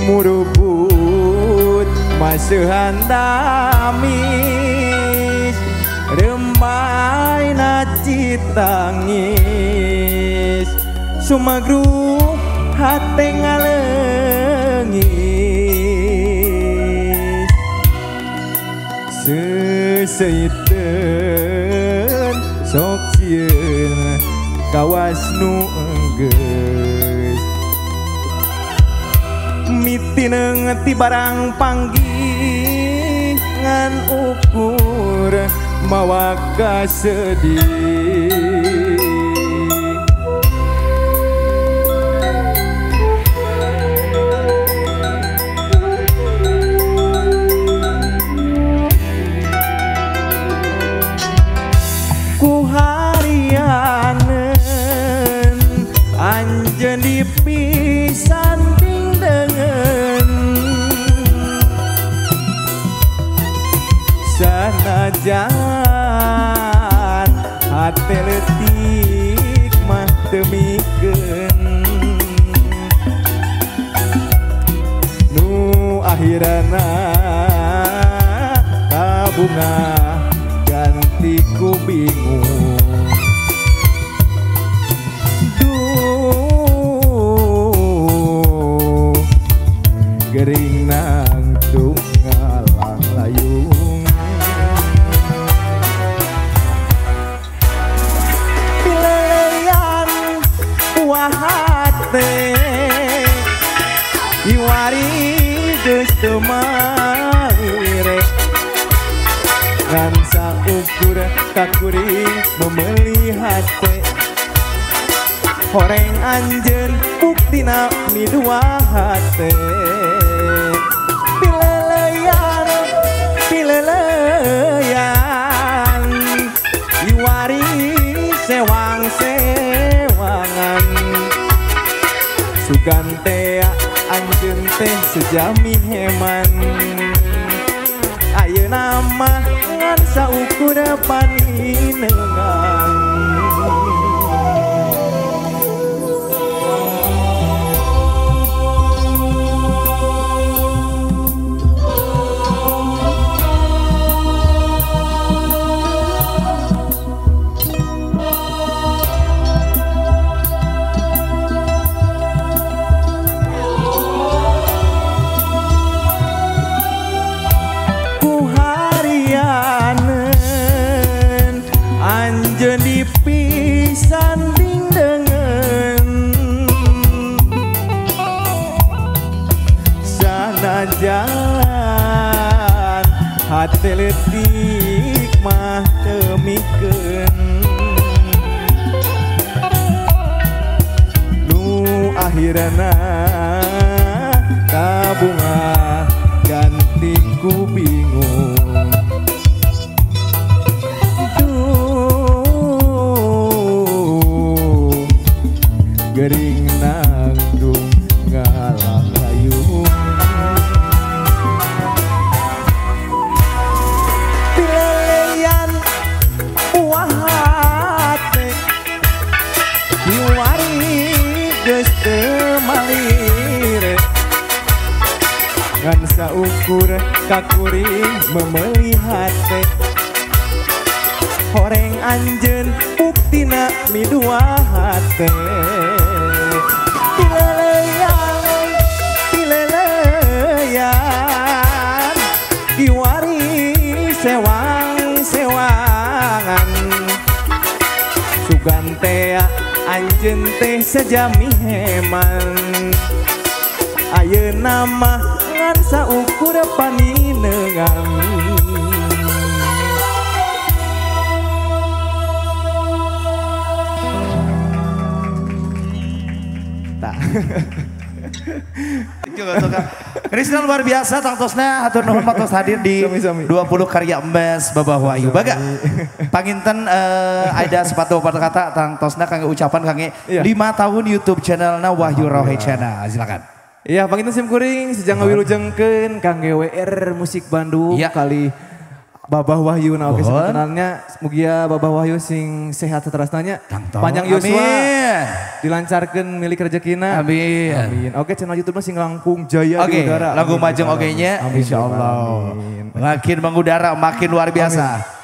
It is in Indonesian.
murubut masuhan damis rembai naci tangis sumagru hate ngalengis seseiten sok sieun kawas nu enggeus mitineng ti barang panggih ngan ukur mawa kasedih ku harianen anjeun dipisan dengan sanajan hati letik mah temikeun nu akhirana kabunga ganti ku bingung gering nang tunggalang layung pileyan wahate iwari geus teu maire ngan saukur kakuring memeuli hate horeng anjeun buktina midua hate pileleyan iwari sewang-sewangan sugantea anjeun teh sejami heman ayeuna mah ngan saukur paninengan anjeun dipisan dengan sanajan hati letik mah temikeun nu akhirana kabunga ganti ku bingung gering nanggung ngalang layung pileleyan wahate iwari geus teu malire ngan saukur kakuring memeuli hate horeng anjeun buktina midua hate pileleyan iwari sewang-sewangan sugantea anjeun teh sejami heman ayeuna mah ngan saukur paninengan Krisna luar biasa tangtosna hatur nuhun matos hadir di 20 karya emas Babah Wahyu Baga. Panginten ada sepatu kata tangtosna kangge ucapan kangge 5 tahun YouTube channelna Wahyu Rohe Channel. Silakan. Iya, panginten sim kuring sejang ngawilujengkeun kangge WR Musik Bandung kali Babah Wahyu oke sebenarnya mugia Babah Wahyu sing sehat seterusnya panjang Yuswa dilancarkan milik rezekina amin oke channel YouTube sing langkung jaya di udara lagu majeng oke nya insyaallah makin mengudara makin luar biasa.